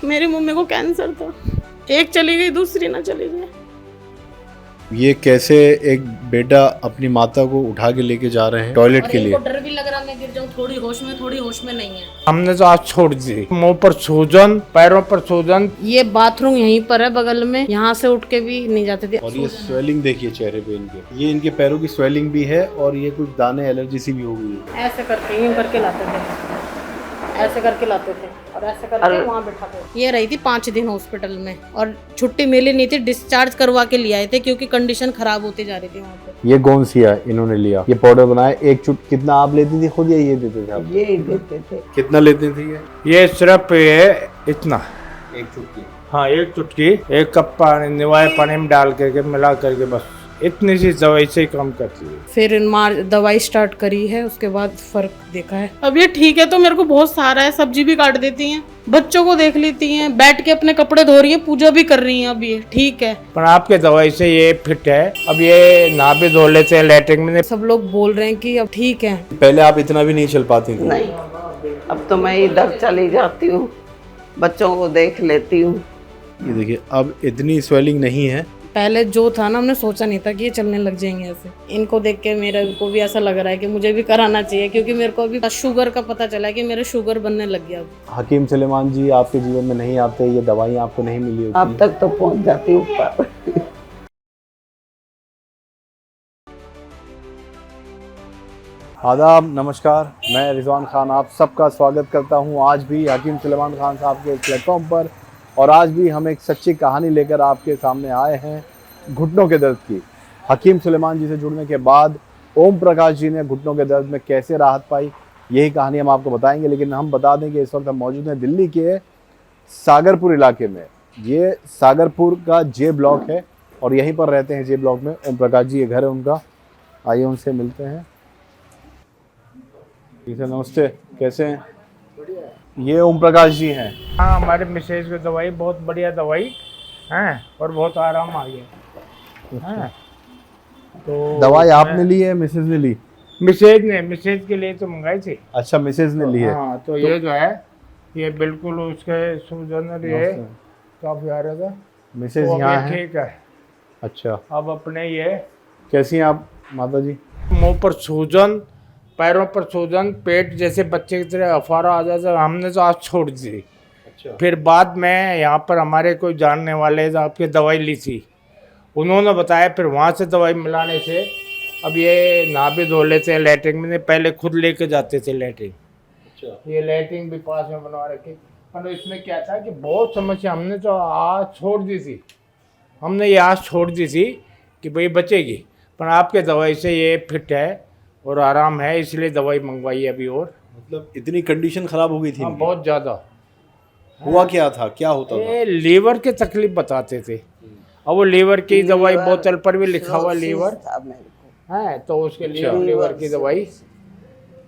मेरी मम्मी को कैंसर था, एक चली गई दूसरी ना चली गई। ये कैसे एक बेटा अपनी माता को उठा के लेके जा रहे हैं टॉयलेट के लिए। डर भी लग रहा मैं गिर जाऊं, थोड़ी होश में नहीं है। हमने तो आज छोड़ दी, मुंह पर सूजन, पैरों पर सूजन। ये बाथरूम यहीं पर है बगल में, यहाँ से उठ के भी नहीं जाते थे। और ये स्वेलिंग देखिए चेहरे पे इनके, ये इनके पैरों की स्वेलिंग भी है और ये कुछ दाने एलर्जी सी भी हो गई है। ऐसे करके यूं करके लाते थे, ऐसे करके लाते थे और ऐसे करके वहाँ बैठाते थे। ये रही थी 5 दिन हॉस्पिटल में और छुट्टी मिली नहीं थी, डिस्चार्ज करवा के ले आए थे क्योंकि कंडीशन खराब होती जा रही थी वहाँ पे। ये गोंसिया इन्होंने लिया, ये पाउडर बनाया। एक कितना आप लेती थी खुद या ये देते थे आप? ये देते थे। कितना लेते थे ये सिर्फ ये इतना, एक चुटकी? हाँ, एक चुटकी, एक कप पानी निवाए पानी में डाल करके मिला करके बस इतनी सी दवाई से ही काम करती है। फिर दवाई स्टार्ट करी है, उसके बाद फर्क देखा है। अब ये ठीक है तो मेरे को बहुत सारा है, सब्जी भी काट देती हैं, बच्चों को देख लेती हैं, बैठ के अपने कपड़े धो रही हैं, पूजा भी कर रही हैं। अब ये ठीक है, पर आपके दवाई से ये फिट है। अब ये नहा भी धो लेते हैं लैट्रिन में। सब लोग बोल रहे हैं कि अब ठीक है। पहले आप इतना भी नहीं चल पाती थी? नहीं, अब तो मैं इधर चली जाती हूँ, बच्चों को देख लेती हूँ। ये देखिए अब इतनी स्वेलिंग नहीं है। पहले जो था ना, हमने सोचा नहीं था कि ये चलने लग जाएंगे ऐसे। इनको देख के मेरे को भी ऐसा लग रहा है कि मुझे भी कराना चाहिए, क्योंकि मेरे को अभी शुगर का पता चला है कि मेरे शुगर बनने लग गया। हकीम सुलेमान जी आपके जीवन में नहीं आते, ये दवाइयाँ आपको नहीं मिली होती? अब तक तो पहुँच जाती हूँ ऊपर। आदाब, नमस्कार, मैं रिजवान खान आप सबका स्वागत करता हूं आज भी हकीम सुलेमान खान साहब के प्लेटफॉर्म पर। और आज भी हम एक सच्ची कहानी लेकर आपके सामने आए हैं घुटनों के दर्द की। हकीम सुलेमान जी से जुड़ने के बाद ओम प्रकाश जी ने घुटनों के दर्द में कैसे राहत पाई, यही कहानी हम आपको बताएंगे। लेकिन हम बता दें कि इस वक्त हम मौजूद हैं दिल्ली के सागरपुर इलाके में। ये सागरपुर का जे ब्लॉक है और यहीं पर रहते हैं जे ब्लॉक में ओम प्रकाश जी, ये घर है उनका। आइए उनसे मिलते हैं। ठीक है, नमस्ते, कैसे हैं? ये ओम प्रकाश जी हैं। हाँ, हमारे मिसेज की दवाई बहुत बढ़िया दवाई है और बहुत आराम आ गया है। तो दवाई आपने ली है मिसेज ने ली? मिसेज के लिए तो मंगाई थी। अच्छा, मिसेज ने ली है। हाँ, तो ये जो है ये बिल्कुल उसके सूजन ये काफी आ रहा था। मिसेज तो अब यहाँ ये है? ठीक है। अच्छा, अब अपने ये कैसी हैं आप माता जी? मुंह पर सूजन, पैरों पर सूजन, पेट जैसे बच्चे की तरह अफारा आ जाता, हमने तो आज छोड़ दी। अच्छा, फिर बाद में यहाँ पर हमारे कोई जानने वाले आपकी दवाई ली थी, उन्होंने बताया, फिर वहाँ से दवाई मिलाने से अब ये नहा भी धो लेते हैं लैट्रिन में। पहले खुद लेके जाते थे लैट्रिन। अच्छा, ये लैट्रिन भी पास में बनवा रखी, पर इसमें क्या था कि बहुत समस्या, हमने तो आज छोड़ दी थी। हमने ये आज छोड़ दी थी कि भाई बचेगी, पर आपके दवाई से ये फिट है और आराम है, इसलिए दवाई मंगवाई अभी। और मतलब इतनी कंडीशन खराब हो गई थी हाँ, इनकी? बहुत ज़्यादा। हुआ क्या था, क्या होता था? ये लीवर की तकलीफ बताते थे। अब वो लीवर की दवाई बोतल पर भी लिखा हुआ लीवर था मेरे को। है, तो उसके लिए लीवर की दवाई।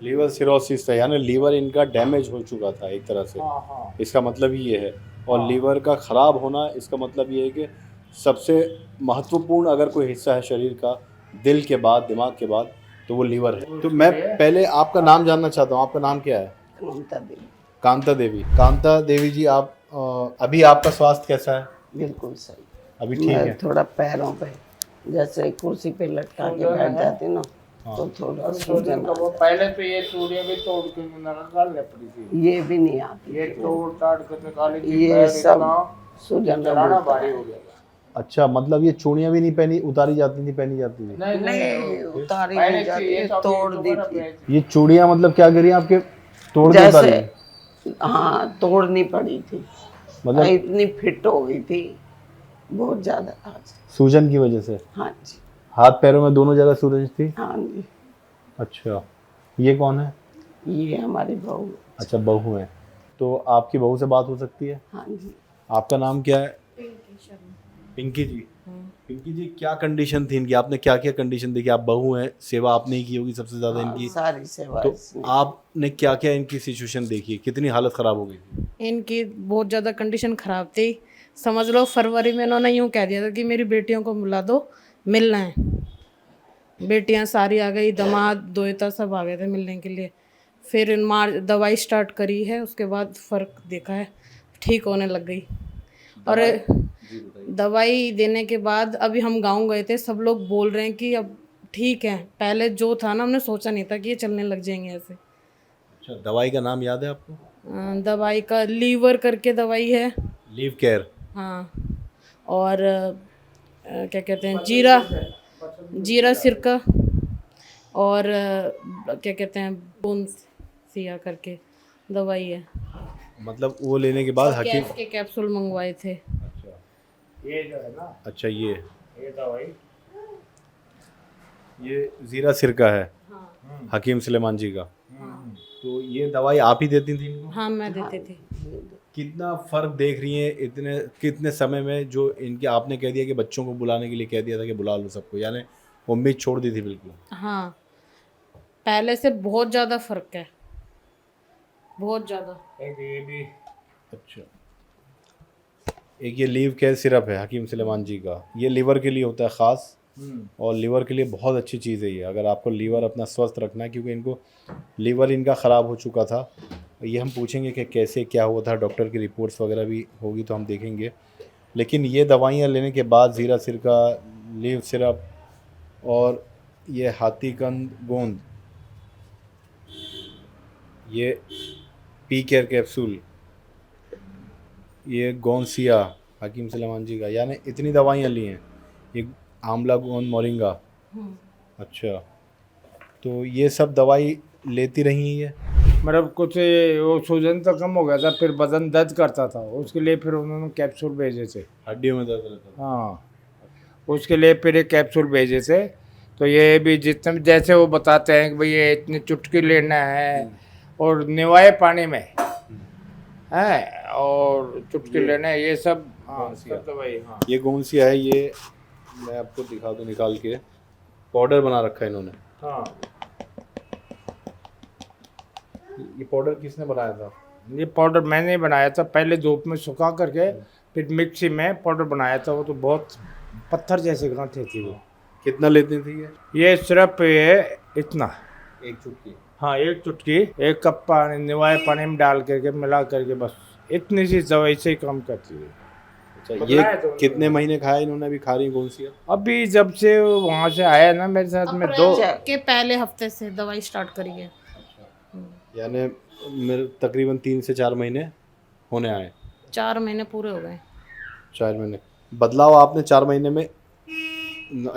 लीवर सिरोसिस था, यानी लीवर इनका डैमेज हो चुका था एक तरह से। हाँ हाँ, इसका मतलब ही ये है। और लीवर का खराब होना, इसका मतलब ये है कि सबसे महत्वपूर्ण अगर कोई हिस्सा है शरीर का, दिल के बाद, दिमाग के बाद, तो वो लीवर है। तो मैं पहले आपका नाम जानना चाहता हूँ, आपका नाम क्या है? ममता देवी। कांता देवी। कांता देवी जी, आप अभी आपका स्वास्थ्य कैसा है? बिल्कुल सही। अभी ठीक मैं है? थोड़ा पैरों पे जैसे कुर्सी पे लटका के बैठ जाती ना, तो थोड़ा सूजन तो वो पहले तो ये चूड़ियाँ भी तोड़ के निकालने पड़ी थी। ये भी नहीं आती। ये तोड़ ताड़ कर निकाली थी, ये पैर सब इतना सूजन चलाना भारी हो गया। अच्छा, मतलब ये चूड़ियाँ भी नहीं पहनी, उतारी जाती थी, पहनी जाती थी? नहीं, उतारी पहले नहीं थी, जाती, ये तो अभी तोड़ दी दोबारा थी। पहनी। ये चूड़ियाँ मतलब क्या करी आपके, तोड़ के उतारी? जैसे हाँ, तोड़नी पड़ी थी। मतलब इतनी फिट हो गई थी, बहुत ज्यादा आज। सूजन की वजह से? हाँ जी, हाथ पैरों में दोनों जगह सूजन थी? हाँ जी। अच्छा, ये कौन है? ये हमारी बहू। अच्छा, बहू है। तो आपकी बहू से बात हो सकती है? हाँ जी। आपका नाम क्या है? पिंकी जी। पिंकी जी, क्या कंडीशन थी इनकी, आपने क्या क्या कंडीशन देखी? आप बहू हैं, सेवा आपने ही की होगी सबसे ज्यादा इनकी। सारी सेवा तो इसने। आपने क्या क्या इनकी सिचुएशन देखी, कितनी हालत खराब हो गई थी? इनकी बहुत ज़्यादा कंडीशन ख़राब थी। समझ लो फरवरी में इन्होंने यूँ कह दिया था कि मेरी बेटियों को बुला दो, मिलना है। बेटियां सारी आ गई, दामाद दोहता सब आ गए थे मिलने के लिए। फिर दवाई स्टार्ट करी है, उसके बाद फ़र्क देखा है, ठीक होने लग गई। और दवाई देने के बाद अभी हम गांव गए थे, सब लोग बोल रहे हैं कि अब ठीक है। पहले जो था ना, हमने सोचा नहीं था कि ये चलने लग जाएंगे ऐसे। अच्छा, दवाई का नाम याद है आपको? दवाई का लीवर करके दवाई है। Leave care. हाँ, और क्या कहते हैं, जीरा सिरका, और क्या कहते हैं, बोनसिया करके दवाई है। मतलब वो लेने के बाद हकीम। गैस के कैप्सूल मंगवाए थे। अच्छा, ये जो है ना, अच्छा, ये दवाई ये जीरा सिरका है हाँ, हकीम सुलेमान जी का। तो ये दवाई आप ही देती थी इनको? हाँ मैं देती थी। कितना फर्क देख रही हैं इतने कितने समय में? जो इनके आपने कह दिया कि बच्चों को बुलाने के लिए कह दिया था कि बुला लो सबको, यानी उम्मीद छोड़ दी थी बिल्कुल। हाँ, पहले से बहुत ज़्यादा फर्क है, बहुत ज़्यादा। एक ये भी अच्छा, एक ये लीव केयर सिरप है हकीम सुलेमान जी का, ये लीवर के लिए होता है ख़ास, और लीवर के लिए बहुत अच्छी चीज़ है ये। अगर आपको लीवर अपना स्वस्थ रखना है, क्योंकि इनको लीवर इनका ख़राब हो चुका था, ये हम पूछेंगे कि कैसे क्या हुआ था, डॉक्टर की रिपोर्ट्स वगैरह भी होगी तो हम देखेंगे। लेकिन ये दवाइयाँ लेने के बाद जीरा सिरका, लीव सिरप, और ये हाथीकंद गोंद, ये पी केयर कैप्सूल, ये गोंसिया हकीम सुलेमान जी का, यानी इतनी दवाइयाँ ली हैं। ये आंवला गोंद मोरिंगा। अच्छा, तो ये सब दवाई लेती रही हैं ये? मतलब कुछ वो सूजन तो कम हो गया था, फिर बदन दर्द करता था, उसके लिए फिर उन्होंने कैप्सूल भेजे थे। हड्डियों में दर्द रहता था। हाँ, उसके लिए फिर एक कैप्सूल भेजे थे। तो ये भी जितने जैसे वो बताते हैं कि भाई ये इतनी चुटकी लेना है, और निवाए पानी में है, और चुटकी लेना है, ये सब। हाँ, सब दवाई। हाँ, ये गोंसिया है, ये मैं आपको दिखा दूँ निकाल के, पाउडर बना रखा है इन्होंने। हाँ, ये पाउडर किसने बनाया था? ये पाउडर मैंने बनाया था, पहले धूप में सुखा करके फिर मिक्सी में पाउडर बनाया था। वो तो बहुत पत्थर जैसे गांठें थी वो। कितना लेती थी ये सिर्फ ये इतना, एक चुटकी? हाँ, एक चुटकी, एक कप पानी निवाए पानी में डाल करके मिला करके, बस इतनी सी दवाई से ही काम करती है। अच्छा, बताया ये तो कितने महीने खाया इन्होंने? अभी खा रही गोंसिया? अभी जब से वहाँ से आया ना मेरे साथ में, दो के पहले हफ्ते से दवाई स्टार्ट करी है। यानी मेरे तकरीबन 3 से 4 महीने होने आए। 4 महीने पूरे हो गए। 4 महीने बदलाव आपने 4 महीने में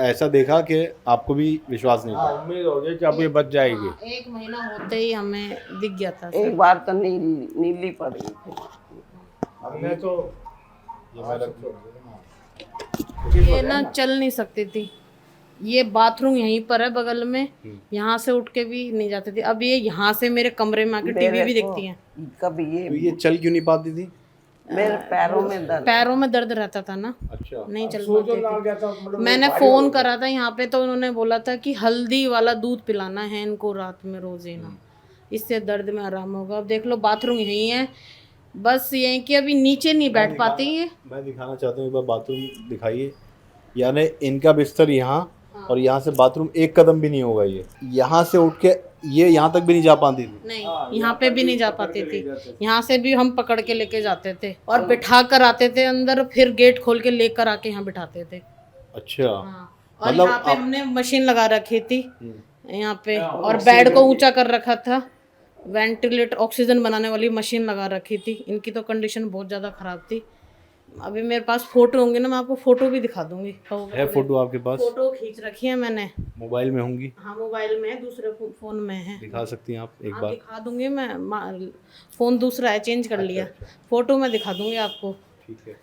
ऐसा देखा कि आपको भी विश्वास नहीं हाँ, था? उम्मीद हो गई कि अभी बच जाएगी। 1 महीना होते ही हमें दिख गया था। एक बार तो नीली पड़ गई थी। हमने तो ये ना चल नहीं सकती थी। ये बाथरूम यहीं पर है बगल में, यहाँ से उठ के भी नहीं जाती थी। अब ये यहाँ से मेरे कमरे में आके टीवी भी देखती हैं। कभी तो ये चल क्यों नहीं पाती थी? मेरे पैरों में दर्द रहता था ना, अच्छा, नहीं चल सूजन पाती आ थी। गया था, मतलब मैंने फोन करा था यहाँ पे, तो उन्होंने बोला था कि हल्दी वाला दूध पिलाना है इनको रात में रोज ही ना, इससे दर्द में आराम होगा। अब देख लो, बाथरूम यहीं है, बस ये है कि अभी नीचे नहीं बैठ पाती है। मैं दिखाना चाहता हूँ, एक बार बाथरूम दिखाइए। यानी इनका बिस्तर यहाँ, और यहाँ से बाथरूम 1 कदम भी नहीं होगा। ये यहाँ से उठ के ये यहाँ तक भी नहीं जा पाती थी। नहीं, यहाँ पे भी नहीं जा पाती थी। यहाँ से भी हम पकड़ के लेके जाते थे और बिठा कर आते थे अंदर, फिर गेट खोल के लेकर आके यहाँ बिठाते थे। अच्छा, हाँ, और मतलब यहाँ पे हमने मशीन लगा रखी थी यहाँ पे, और बेड को ऊंचा कर रखा था, वेंटिलेटर ऑक्सीजन बनाने वाली मशीन लगा रखी थी। इनकी तो कंडीशन बहुत ज़्यादा ख़राब थी। अभी मेरे पास फोटो होंगे ना, मैं आपको फोटो भी दिखा दूंगी। है फोटो आपके पास? फोटो खींच रखी है मैंने, मोबाइल में होंगी? हाँ मोबाइल में है, दूसरे फोन में है। दिखा सकती हैं आप एक हाँ बार? दिखा दूंगी मैं, फोन दूसरा है, चेंज कर लिया। फोटो मैं दिखा दूंगी आपको। ठीक है,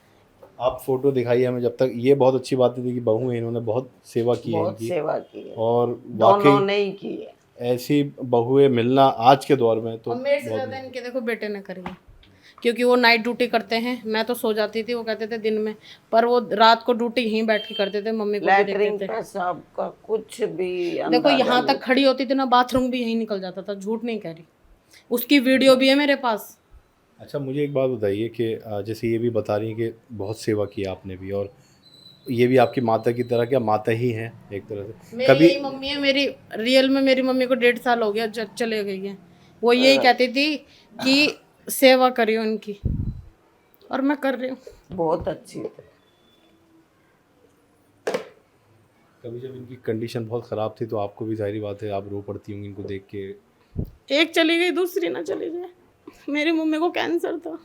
आप फोटो दिखाइए हमें जब तक। ये बहुत अच्छी बात थी कि बहू है, इन्होंने बहुत सेवा की है बहुत इनकी, सेवा की है, और दोनों वाकई ने ही की है। ऐसी बहुएं मिलना आज के दौर में तो और मेरे से ज़्यादा इनके देखो बेटे ने करी है, क्योंकि वो नाइट ड्यूटी करते हैं। मैं तो सो जाती थी, वो कहते थे दिन में, पर वो रात को ड्यूटी यहीं बैठ के करते थे, मम्मी को भी लैटरिन देखते थे। पेशाब का कुछ भी देखो यहाँ तक खड़ी होती थी ना, बाथरूम भी यहीं निकल जाता था, झूठ नहीं कह रही। उसकी वीडियो भी है मेरे पास। अच्छा, मुझे एक बात बताइए कि जैसे ये भी बता रही हैं कि बहुत सेवा की आपने भी, और ये भी आपकी माता की तरह, क्या माता ही हैं एक तरह से? मेरी यही मम्मी है मेरी, रियल में मेरी मम्मी को 1.5 साल हो गया चले गई है। वो यही कहती थी कि सेवा करियो इनकी। और मैं कर रही हूँ। बहुत अच्छी है। कभी जब इनकी कंडीशन बहुत ख़राब थी तो आपको भी जाहिर बात है आप रो पड़ती होंगी इनको देख के। एक चली गई, दूसरी ना चली जाए। मेरी मम्मी को कैंसर था,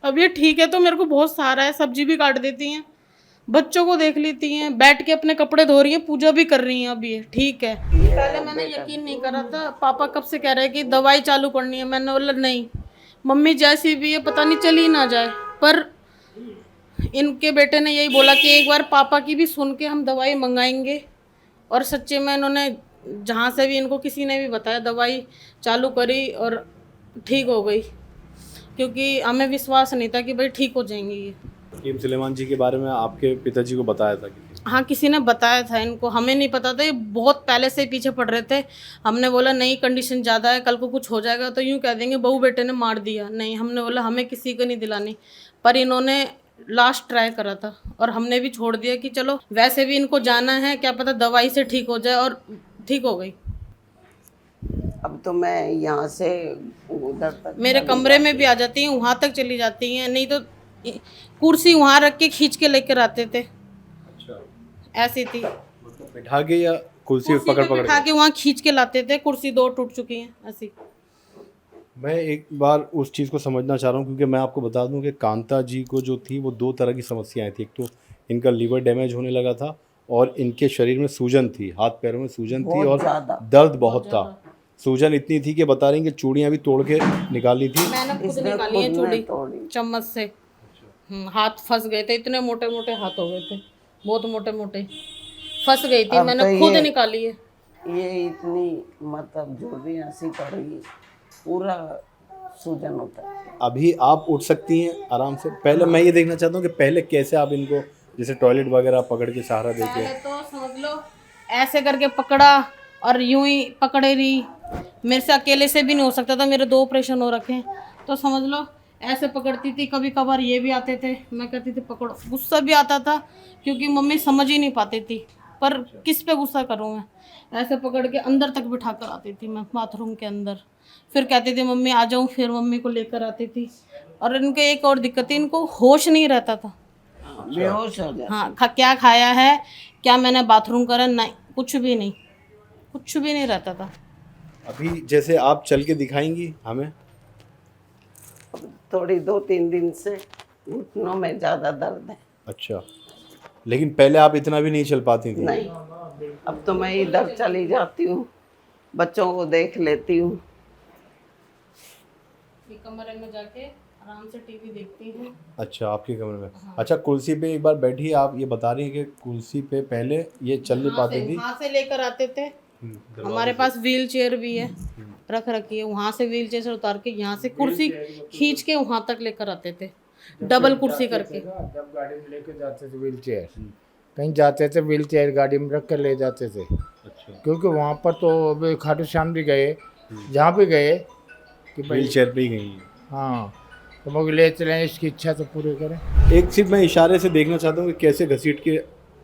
अब ये ठीक है तो मेरे को बहुत सहारा है। सब्जी भी काट देती हैं, बच्चों को देख लेती हैं, बैठ के अपने कपड़े धो रही हैं, पूजा भी कर रही हैं। अब ये ठीक है। पहले मैंने यकीन नहीं करा था। पापा कब से कह रहे हैं कि दवाई चालू करनी है, मैंने बोला नहीं मम्मी जैसी भी है पता नहीं चली ना जाए। पर इनके बेटे ने यही बोला कि एक बार पापा की भी सुन के हम दवाई मंगाएंगे। और सच्चे में इन्होंने जहाँ से भी इनको किसी ने भी बताया दवाई चालू करी और ठीक हो गई, क्योंकि हमें विश्वास नहीं था कि भाई ठीक हो जाएंगे ये। हकीम सुलेमान जी के बारे में आपके पिताजी को बताया था किसी ने? हाँ किसी ने बताया था इनको, हमें नहीं पता था। ये बहुत पहले से ही पीछे पड़ रहे थे। हमने बोला नहीं कंडीशन ज़्यादा है, कल को कुछ हो जाएगा तो यूँ कह देंगे बहू बेटे ने मार दिया। नहीं, हमने बोला हमें किसी को नहीं दिलानी। पर इन्होंने लास्ट ट्राई करा था और हमने भी छोड़ दिया कि चलो वैसे भी इनको जाना है, क्या पता दवाई से ठीक हो जाए। और ठीक हो गई। अब तो मैं यहाँ से उधर तक मेरे कमरे में भी आ जाती हैं, वहाँ तक चली जाती हैं। नहीं तो कुर्सी वहाँ रख के खींच के लेकर आते थे। अच्छा, ऐसी थी। मतलब बिठा के या कुर्सी कुर्सी पकड़ पे पकड़ बिठा के? के वहाँ खींच के लाते थे। कुर्सी 2 टूट चुकी हैं ऐसी। मैं एक बार उस चीज़ को समझना चाह रहा हूँ क्योंकि मैं आपको बता दूं कि कांता जी को जो थी वो 2 तरह की समस्याएं थी। एक तो इनका लीवर डैमेज होने लगा था और इनके शरीर में सूजन थी, हाथ पैरों में सूजन थी बहुत और ज़्यादा। दर्द बहुत था। सूजन इतनी थी कि बता रही कि चूड़ियाँ भी तोड़ के निकाली थी। मैंने खुद इसने निकाली है खुद चूड़ी ने तोड़ी। चम्मच से। हाथ फंस गए थे, इतने मोटे मोटे हाथ हो गए थे, बहुत मोटे मोटे फंस गई थी। अब मैंने तो खुद ये- निकाली है। ये इतनी मतलब जोड़ी ऐसी पड़ेगी, पूरा सूजन होता है। अभी आप उठ सकती हैं आराम से। पहले मैं ये देखना चाहता हूँ कि पहले कैसे आप इनको जैसे टॉयलेट वगैरह पकड़ के सहारा देके। पहले तो समझ लो ऐसे करके पकड़ा और यूं ही पकड़े रही। मेरे से अकेले से भी नहीं हो सकता था, मेरे 2 ऑपरेशन हो रखे हैं। तो समझ लो ऐसे पकड़ती थी। कभी कभार ये भी आते थे, मैं कहती थी पकड़ो। गुस्सा भी आता था क्योंकि मम्मी समझ ही नहीं पाती थी। पर किस पे गुस्सा करूँ मैं। ऐसे पकड़ के अंदर तक बिठा कर आती थी मैं, बाथरूम के अंदर। फिर कहती थी मम्मी आ जाऊँ, फिर मम्मी को लेकर आती थी। और इनके एक और दिक्कत थी, इनको होश नहीं रहता था। बेहोश हो जाए। हाँ क्या खाया है, क्या मैंने बाथरूम करा, नहीं कुछ भी नहीं, कुछ भी नहीं रहता था। अभी जैसे आप चल के दिखाएंगी हमें? थोड़ी 2-3 दिन से घुटनों में ज़्यादा दर्द है। अच्छा, लेकिन पहले आप इतना भी नहीं चल पाती थी? नहीं, अब तो मैं इधर चली जाती हूँ, बच्चों को देख लेती हूँ। कमरे में जाके आराम से टीवी देखती हूँ। अच्छा, आपके कमरे में। अच्छा, कुर्सी पे एक बार बैठी आप ये बता रही हैं कि कुर्सी पे पहले ये चल नहीं पाती थी। वहाँ से लेकर आते थे। हमारे पास व्हील चेयर भी है, रख रखी है। वहाँ से व्हील चेयर से उतार के यहाँ से कुर्सी खींच के वहाँ तक लेकर आते थे, डबल कुर्सी करके। जब गाड़ी में लेके जाते थे व्हील चेयर, कहीं जाते थे व्हील चेयर गाड़ी में रख कर ले जाते थे। अच्छा, क्योंकि वहाँ पर तो अभी खाटू श्याम भी गए, जहाँ भी गए कि भाई व्हील चेयर पे ही गई हैं। हाँ तो वो ले चलें, इसकी इच्छा तो पूरी करें। एक सिर्फ मैं इशारे से देखना चाहता हूँ कि कैसे घसीट के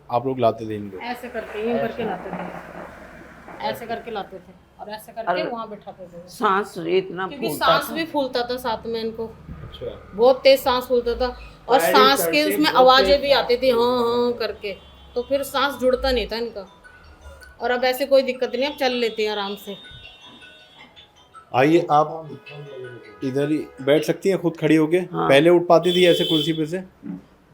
आप लोग लाते थे इनको। ऐसे करके यूं करके लाते थे, ऐसे करके लाते थे और ऐसे करके वहाँ बैठाते थे। सांस इतना क्योंकि फूलता सांस था। भी फूलता था साथ में इनको, अच्छा, बहुत तेज सांस फूलता था। और सांस के उसमें आवाजें भी आती थी हाँ हाँ करके, तो फिर सांस जुड़ता नहीं था इनका। और अब ऐसे कोई दिक्कत नहीं, अब चल लेते हैं आराम से। आइए आप इधर ही बैठ सकती हैं खुद खड़ी होके। हाँ। पहले उठ पाती थी ऐसे कुर्सी पे से?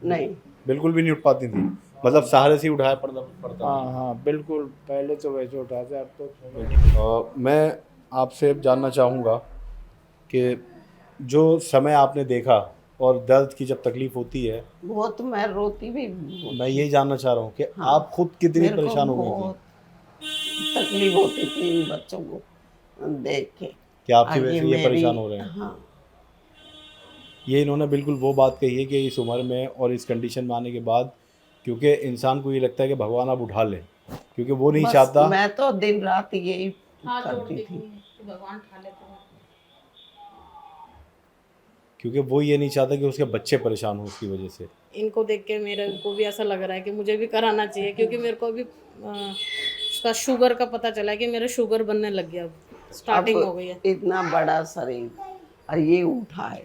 नहीं, बिल्कुल भी नहीं उठ पाती थी, मतलब सहारे से ही उठाया पड़ता। हाँ हाँ बिल्कुल, पहले तो वैसे उठाते, अब तो मैं आपसे जानना चाहूँगा कि जो समय आपने देखा और दर्द की जब तकलीफ होती है, बहुत मैं रोती भी। मैं यही जानना चाह रहा हूँ कि हाँ। आप खुद कितनी मेरे को परेशान हो गई थी बहुत तकलीफ होती थी इन बच्चों को देख के कि आपकी आगे वजह से ये मेरी- परेशान हो रहे हैं। हाँ, ये इन्होंने बिल्कुल वो बात कही है कि इस उम्र में और इस कंडीशन में आने के बाद, क्योंकि इंसान को ये लगता है कि भगवान अब उठा ले, क्योंकि वो नहीं बस चाहता। मैं तो दिन रात यही हाथ करती जोड़ती थी। थी कि भगवान खा लेते हैं। क्योंकि वो ये नहीं चाहता कि उसके बच्चे परेशान हो उसकी वजह से। इनको देख के मेरे को भी ऐसा लग रहा है कि मुझे भी कराना चाहिए, क्योंकि मेरे को अभी उसका शुगर का पता चला है कि मेरा शुगर बनने लग गया, अब स्टार्टिंग हो गई है। इतना बड़ा शरीर और ये उठा है,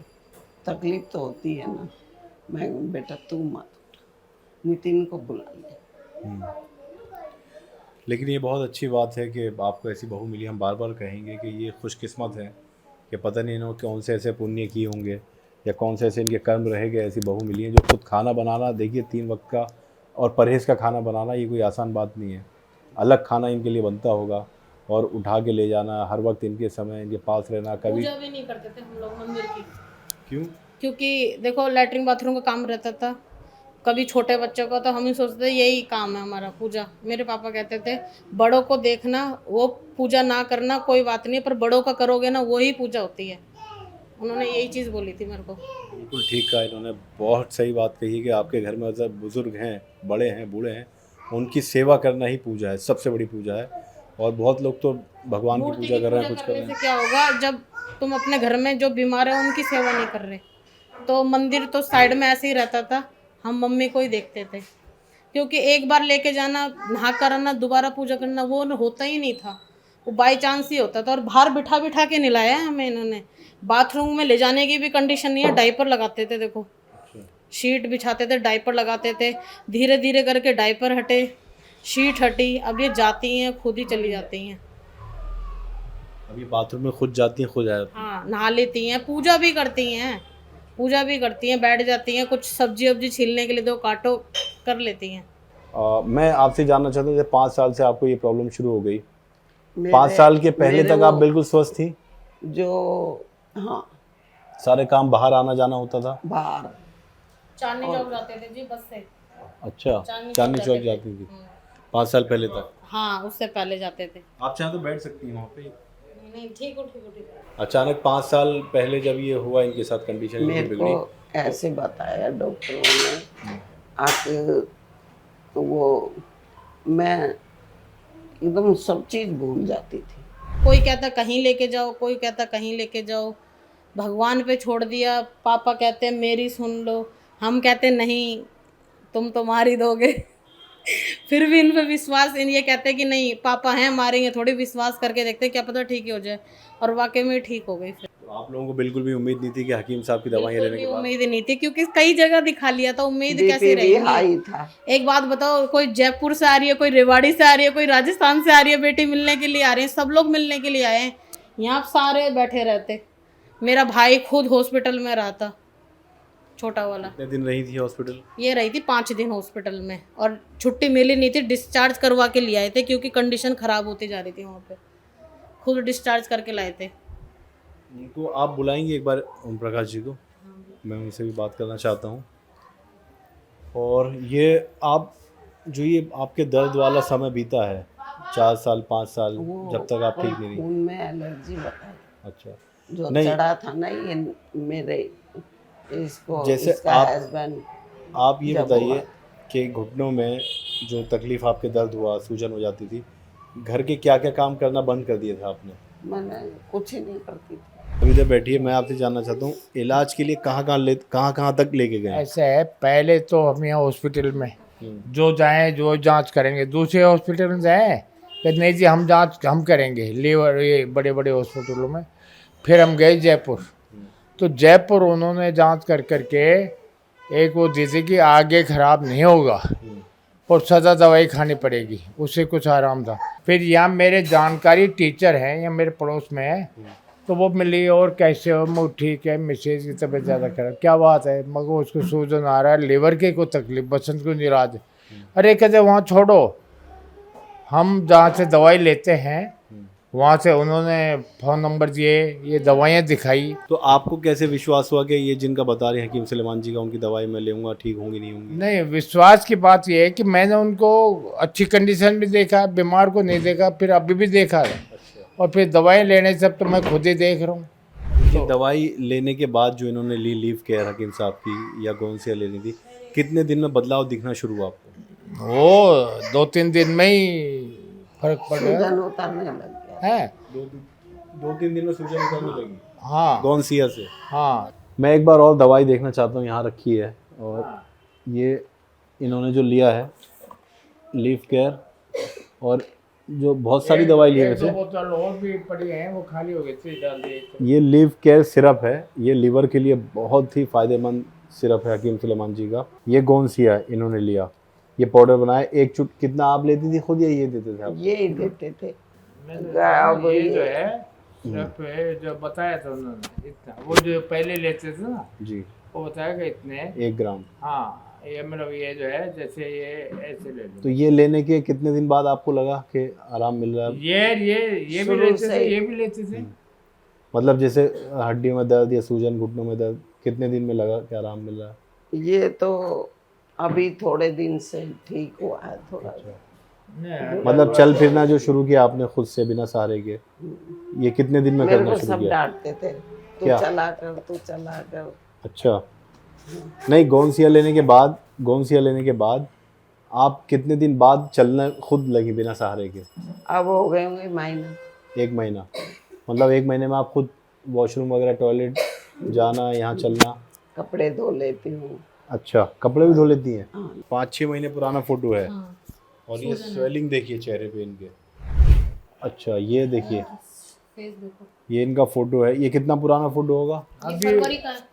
तकलीफ तो होती है ना। मैं बेटा तू मत उठ, नितिन को बुला ले। लेकिन ये बहुत अच्छी बात है कि आपको ऐसी बहू मिली। हम बार बार कहेंगे कि ये खुशकिस्मत है कि पता नहीं इन्होंने कौन से ऐसे पुण्य किए होंगे या कौन से ऐसे इनके कर्म रहे गए, ऐसी बहू मिली है जो खुद खाना बनाना, देखिए 3 वक्त का और परहेज़ का खाना बनाना ये कोई आसान बात नहीं है। अलग खाना इनके लिए बनता होगा और उठा के ले जाना, हर वक्त इनके समय इनके पास रहना। कभी पूजा भी नहीं करते थे हम लोग मंदिर की, क्यों? क्योंकि देखो लैट्रिन बाथरूम का काम रहता था। कभी छोटे बच्चों का तो हम ही सोचते थे यही काम है हमारा, पूजा। मेरे पापा कहते थे बड़ों को देखना, वो पूजा ना करना कोई बात नहीं, पर बड़ों का करोगे ना वही पूजा होती है। उन्होंने यही चीज़ बोली थी मेरे को। बिल्कुल ठीक कहा इन्होंने, बहुत सही बात कही कि आपके घर में मतलब बुज़ुर्ग हैं, बड़े हैं, बूढ़े हैं, उनकी सेवा करना ही पूजा है, सबसे बड़ी पूजा है। और बहुत लोग तो भगवान की मूर्ति पूजा की कर रहे हैं, पूजा कुछ कर करने रहे से हैं। क्या होगा, जब तुम अपने घर में जो बीमार है उनकी सेवा नहीं कर रहे, तो मंदिर तो साइड में ऐसे ही रहता था, हम मम्मी को ही देखते थे। क्योंकि एक बार लेके जाना, नहा कर आना, दोबारा पूजा करना वो होता ही नहीं था, वो बाई चांस ही होता था। और बाहर बिठा बिठा के नहलाया है हमें इन्होंने। बाथरूम में ले जाने की भी कंडीशन नहीं है, डायपर लगाते थे। देखो शीट बिछाते थे, डायपर लगाते थे, धीरे धीरे करके डायपर हटे, शीट हटी, अब ये जाती हैं खुद ही चली जाती हैं। अभी बाथरूम में खुद जाती हैं, खुद आ जाती हाँ नहा लेती हैं, पूजा भी करती हैं, पूजा भी करती हैं, बैठ जाती हैं, कुछ सब्जी वब्जी छीलने के लिए दो काटो, कर लेती हैं। हैं। मैं आपसे जानना चाहता हूँ, जैसे 5 साल से आपको ये प्रॉब्लम शुरू हो गई, 5 मेरे- साल के पहले मेरे तक आप वो बिल्कुल स्वस्थ थी? जो हाँ सारे काम बाहर आना जाना होता था? बाहर चांदनी चौक जाते थे जी बस से। अच्छा, चांदनी चांदनी चौक चौक जाते जाती थी 5 साल पहले तक? हाँ उससे पहले जाते थे। आप चाहें तो बैठ सकती हैं वहाँ पे। नहीं ठीक हो ठीक हो ठीक हो। अचानक 5 साल पहले जब ये हुआ इनके साथ कंडीशन मेरे बिगड़ी, को ऐसे बताया डॉक्टरों ने, आके वो मैं एकदम सब चीज़ भूल जाती थी। कोई कहता कहीं लेके जाओ, कोई कहता कहीं लेके जाओ, भगवान पे छोड़ दिया। पापा कहते हैं मेरी सुन लो, हम कहते नहीं तुम तो मार ही दोगे। फिर भी इन पे विश्वास, इन ये कहते हैं कि नहीं पापा हैं मारेंगे थोड़ी, विश्वास करके देखते हैं क्या पता ठीक ही हो जाए। और वाकई में ठीक हो गई। फिर तो आप लोगों को बिल्कुल भी उम्मीद नहीं थी कि हकीम साहब की दवाइयाँ बिल्कुल लेने भी के बाद? उम्मीद नहीं थी, क्योंकि कई जगह दिखा लिया था, उम्मीद कैसे बीपी भी रहेगी। हाई था। एक बात बताओ, कोई जयपुर से आ रही है, कोई रेवाड़ी से आ रही है, कोई राजस्थान से आ रही है, बेटी मिलने के लिए आ रही है, सब लोग मिलने के लिए आए हैं। यहाँ सारे बैठे रहते। मेरा भाई खुद हॉस्पिटल में रहा था, छोटा वाला। कितने दिन रही थी हॉस्पिटल? ये रही थी 5 दिन हॉस्पिटल में, और छुट्टी मिली नहीं थी, डिस्चार्ज करवा के लिए आए थे, क्योंकि कंडीशन ख़राब होती जा रही थी वहाँ पे। खुद डिस्चार्ज करके लाए थे। उनको आप बुलाएंगे एक बार, ओम प्रकाश जी को, मैं उनसे भी बात करना चाहता हूँ। और ये आप जो ये आपके दर्द वाला समय बीता है 4 साल 5 साल, जब तक आप ठीक नहीं रही। उनमें एलर्जी बताई, अच्छा, जो नहीं। चढ़ा था ना ये मेरे इसको, जैसे इसका आप- हस्बैंड। आप ये जब बताइए हुआ। कि घुटनों में जो तकलीफ़ आपके दर्द हुआ, सूजन हो जाती थी, घर के क्या क्या काम करना बंद कर दिया था आपने? मैंने कुछ ही नहीं करती थी। अभी इधर बैठिए, मैं आपसे जानना चाहता हूँ इलाज के लिए कहाँ तक लेके गए? ऐसा है, पहले तो हम यहाँ हॉस्पिटल में जो जाएं, जो जांच करेंगे, दूसरे हॉस्पिटल में जाएं कि नहीं जी हम जांच हम करेंगे, लीवर ये बड़े बड़े हॉस्पिटलों में। फिर हम गए जयपुर, तो जयपुर उन्होंने जांच कर करके एक वो दी थी कि आगे ख़राब नहीं होगा और सदा दवाई खानी पड़ेगी, उससे कुछ आराम था। फिर यहाँ मेरे जानकारी टीचर हैं, यहाँ मेरे पड़ोस में है, तो वो मिली और कैसे हो, मैं ठीक है, मिसेज की तबीयत ज़्यादा खराब, क्या बात है, मगर उसको सूजन आ रहा है, लिवर की कोई तकलीफ, बसंत को निराज। अरे कहते वहाँ छोड़ो, हम जहाँ से दवाई लेते हैं वहाँ से उन्होंने फ़ोन नंबर दिए, ये दवाइयाँ दिखाई। तो आपको कैसे विश्वास हुआ कि ये जिनका बता रहे हैं हकीम सुलेमान जी का, उनकी दवाई मैं लूँगा ठीक होंगी नहीं होंगी? नहीं, विश्वास की बात ये है कि मैंने उनको अच्छी कंडीशन में देखा, बीमार को नहीं देखा, फिर अभी भी देखा है। और फिर दवाई लेने से अब तो मैं खुद ही देख रहा हूँ। ये दवाई लेने के बाद जो इन्होंने लीव केयर हकीम साहब की या कौन सी लेनी थी, कितने दिन में बदलाव दिखना शुरू हुआ आपको? वो 2-3 दिन में ही फर्क पड़ गया सूजन उतरने लग गया। है। 2-3 दिन में सूजन उतरने लगी? हाँ गौनसिया से? हाँ। मैं एक बार और दवाई देखना चाहता हूँ, यहाँ रखी है, और ये इन्होंने जो लिया है लीव केयर, और जो बहुत सारी दवाई ली है एक दो वैसे। बोतल और भी पड़ी हैं, वो खाली हो गई थी, डाल दी तो। ये लिव केयर सिरप है, ये लीवर के लिए बहुत ही फ़ायदेमंद सिरप है हकीम सुलेमान जी का। ये गोंसिया इन्होंने लिया, ये पाउडर बनाया। एक चुट कितना आप लेती थी खुद या ये देते थे आप? ये ही देते थे। मैंने अब ये ये- जो है सिर्फ है जो बताया था उन्होंने इतना, वो जो पहले लेते थे ना, जी, वो बताया कि इतने। 1 ग्राम। हाँ, ये मतलब ये जो है जैसे ये ऐसे ले लो। तो ये लेने के कितने दिन बाद आपको लगा कि आराम मिल रहा है? ये भी शुरू लेते से थे, ही। ये भी लेते थे। मतलब जैसे हड्डियों में दर्द या सूजन, घुटनों में दर्द, कितने दिन में लगा कि आराम मिल रहा है? ये तो अभी थोड़े दिन से ठीक हुआ है थोड़ा। नहीं, मतलब चल फिरना जो शुरू किया आपने खुद से बिना सहारे के, ये कितने दिन में मेरे करना को शुरू सब किया? डांटते थे, तू क्या? चला कर, तू चला कर। अच्छा, नहीं गोंसिया लेने के बाद, गोंसिया लेने के बाद आप कितने दिन बाद चलना खुद लगी बिना सहारे के? अब हो गए होंगे महीना। 1 महीना। मतलब 1 महीने में आप खुद वॉशरूम वगैरह, टॉयलेट जाना, यहाँ चलना? कपड़े धो लेती हूँ। अच्छा, कपड़े भी धो लेती हैं? हाँ। 5-6 महीने पुराना फोटो है। हाँ, और ये स्वेलिंग देखिए चेहरे पे इनके। अच्छा, ये देखिए, फेस देखो, ये इनका फोटो है। ये कितना पुराना फोटो होगा? ये फरवरी का है।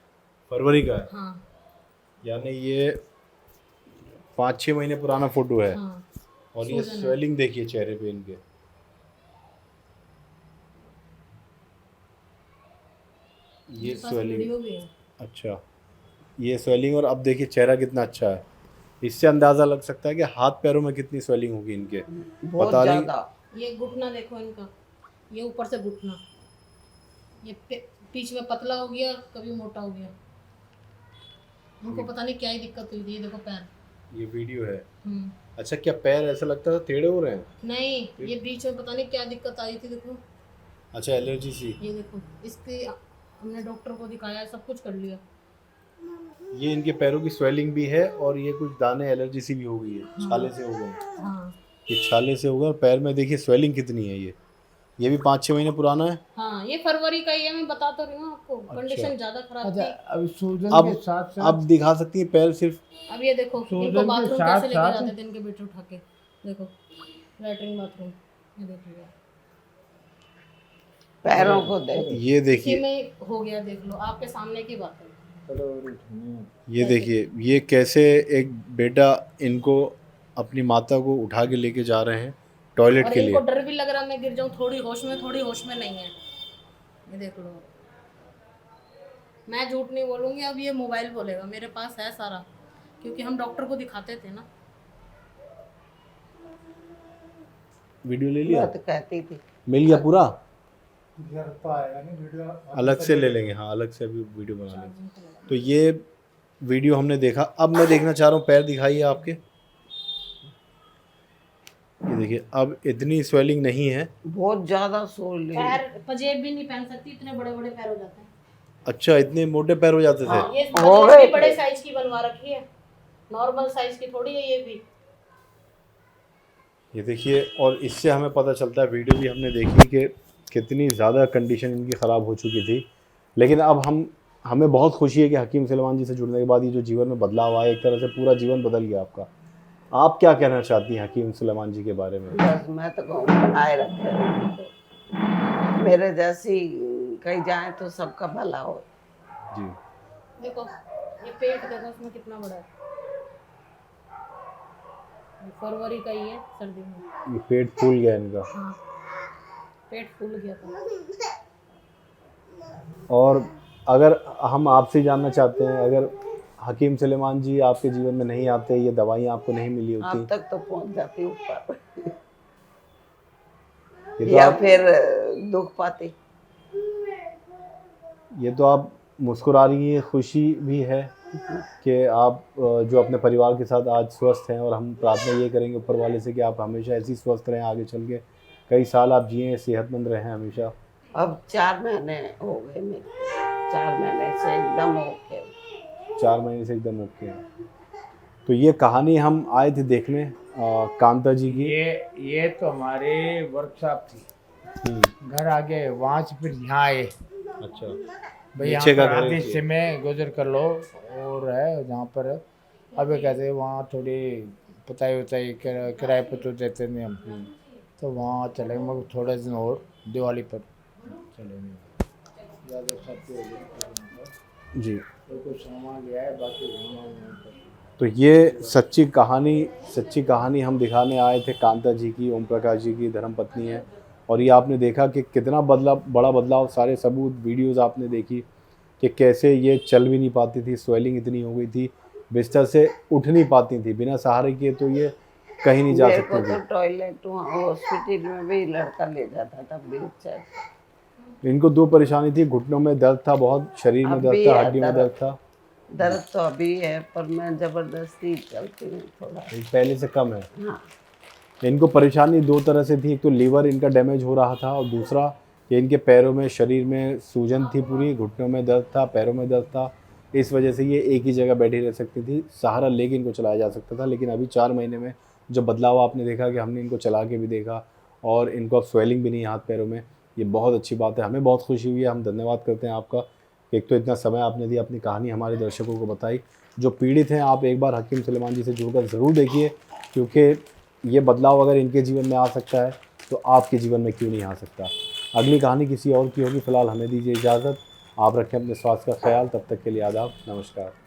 फरवरी का है। हाँ यानी ये 5-6 महीने पुराना फोटो है। हाँ, और ये स्वेलिंग देखिए चेहरे पे इनके। ये स्वेलिंग, वीडियो भी है। अच्छा, ये स्वेलिंग। और अब देखिए चेहरा कितना अच्छा है। इससे अंदाज़ा लग सकता है कि हाथ पैरों में कितनी स्वेलिंग होगी इनके। बहुत पता नहीं। ज्यादा। ये घुटना देखो इनका, ये ऊपर से घुटना, ये बीच में पतला हो गया, कभी मोटा हो गया। उनको पता नहीं क्या ही दिक्कत हुई थी। ये देखो पैर। ये वीडियो है। हम्म, अच्छा, क्या पैर ऐसा लगता था टेढ़े हो रहे हैं? नहीं, ये बीच में पता नहीं क्या दिक्कत आई थी। देखो अच्छा, एलर्जी सी। ये देखो, इसके हमने डॉक्टर को दिखाया, सब कुछ कर लिया। ये इनके पैरों की स्वेलिंग भी है और ये कुछ दाने एलर्जी सी भी हो गई है, छाले से हो गए। हाँ ये छाले से हो गए और पैर में देखिए स्वेलिंग कितनी है। ये भी 5-6 महीने पुराना है। हाँ, ये फरवरी का ही है, मैं बता तो रही हूँ आपको। कंडीशन ज्यादा खराब अच्छा, थी। अब सूजन अब के साथ साथ अब दिखा सकती है पैर सिर्फ? अब ये देखो, सूजन इनको के बाथरूम साथ कैसे लेके साथ- जाते थे इनके बेटे उठा के। देखो, लैट्रिन बाथरूम, ये देखिए, पैरों को देख। ये इसी देखिए, में हो गया। देख लो, आपके सामने की बात है। ये देखिए, ये कैसे एक बेटा इनको अपनी माता को उठा के लेके जा रहे हैं टॉयलेट और के इनको लिए। डर भी लग रहा मैं गिर जाऊं, थोड़ी होश में नहीं है। ये देख लो, मैं झूठ नहीं बोलूंगी। अब ये मोबाइल बोलेगा, मेरे पास है सारा, क्योंकि हम डॉक्टर को दिखाते थे ना। वीडियो ले लिया? मैं तो कहती थी। मिल गया पूरा? तो आएगा नहीं वीडियो। अलग से ले लेंगे, हाँ अलग से अभी वीडियो बना लेंगे। तो ये वीडियो हमने देखा। अब मैं देखना चाह रहा हूँ पैर दिखाइए आपके। ये देखिए, अब इतनी स्वेलिंग नहीं है। बहुत ज्यादा सोल ले। पैर पजेब भी नहीं पहन सकती, इतने बड़े बड़े पैर हो जाते हैं। अच्छा, इतने मोटे पैर हो जाते थे? ये हो पजेब गए भी बड़े थे। साइज की बनवा रखी है, नॉर्मल साइज की थोड़ी है ये भी। ये देखिए, और इससे हमें पता चलता है, वीडियो भी हमने देखी कि कितनी ज़्यादा कंडीशन इनकी ख़राब हो चुकी थी। लेकिन अब हमें बहुत खुशी है कि हकीम सुलेमान जी से जुड़ने के बाद ये जो जीवन में बदलाव आया, एक तरह से पूरा जीवन बदल गया आपका। आप क्या कहना चाहती हैं हकीम सुलेमान जी के बारे में? बस मैं तो कहूँ बनाए रखे उनको। मेरे जैसी कहीं जाए तो सबका भला हो। जी, देखो, ये पेट देखो, उसमें कितना बड़ा है। ये फरवरी का ही है, सर्दी में। ये पेट फूल गया इनका। हाँ, पेट फूल गया था। और अगर हम आपसे जानना चाहते हैं, अगर हकीम सुलेमान जी आपके जीवन में नहीं आते, ये दवाइयाँ आपको नहीं मिली आप होती, तक तो पहुंच जाती ऊपर, ये तो या आप फिर दुख पाती। ये तो आप मुस्कुरा रही हैं, खुशी भी है कि आप जो अपने परिवार के साथ आज स्वस्थ हैं। और हम प्रार्थना ये करेंगे ऊपर वाले से कि आप हमेशा ऐसे ही स्वस्थ रहें, आगे चल के कई साल आप जिए, सेहतमंद रहें हमेशा। अब 4 महीने हो गए मेरे, 4 महीने से एकदम ओके। 4 महीने से एकदम ओके हैं। तो ये कहानी हम आए थे देखने कांता जी की। ये तो हमारे वर्कशॉप थी, घर आगे, वहाँ से फिर यहाँ आए। अच्छा, भाई यहाँ नीचे का पर घर है आधे ये। हिस्से में गुजर कर लो, और है जहाँ पर अब ये कहते हैं वहाँ थोड़ी पुताई उताई किराए पर तो देते नहीं हम। तो वहाँ चलेंगे, मगर थोड़े दिन और दिवाली पर चलेंगे। ज़्यादा सर्दी हो गई जी। तो कुछ सामान लिया है, बाकी घूमना वहाँ पर। तो ये सच्ची कहानी हम दिखाने आए थे कांता जी की, ओम प्रकाश जी की धर्मपत्नी है। और ये आपने देखा कि कितना बड़ा बदलाव, सारे सबूत वीडियोस आपने देखी कि कैसे ये चल भी नहीं पाती थी, स्वेलिंग इतनी हो गई थी, बिस्तर से उठ नहीं पाती थी, बिना सहारे के तो ये कहीं नहीं जा मेरे को सकती तो थी। टॉयलेट वहाँ हॉस्पिटल में भी लड़का ले जाता था व्हीलचेयर। इनको दो परेशानी थी, घुटनों में दर्द था, बहुत शरीर में अब दर्द भी था, है हड्डियों में दर्द था। दर्द तो अभी है, पर मैं जबरदस्ती चलती हूँ थोड़ा। पहले से कम है। हाँ, इनको परेशानी दो तरह से थी, एक तो लीवर इनका डैमेज हो रहा था, और दूसरा कि इनके पैरों में, शरीर में सूजन थी पूरी, घुटनों में दर्द था, पैरों में दर्द था। इस वजह से ये एक ही जगह बैठी रह सकती थी, सहारा लेके इनको चलाया जा सकता था। लेकिन अभी 4 महीने में जो बदलाव आपने देखा कि हमने इनको चला के भी देखा और इनको अब स्वेलिंग भी नहीं है हाथ पैरों में, ये बहुत अच्छी बात है। हमें बहुत खुशी हुई है, हम धन्यवाद करते हैं आपका। एक तो इतना समय आपने दिया, अपनी कहानी हमारे दर्शकों को बताई। जो पीड़ित हैं, आप एक बार हकीम सुलेमान जी से जुड़कर ज़रूर देखिए, क्योंकि ये बदलाव अगर इनके जीवन में आ सकता है तो आपके जीवन में क्यों नहीं आ सकता। अगली कहानी किसी और की होगी। फ़िलहाल हमें दीजिए इजाज़त। आप रखें अपने स्वास्थ्य का ख्याल। तब तक के लिए आदाब, नमस्कार।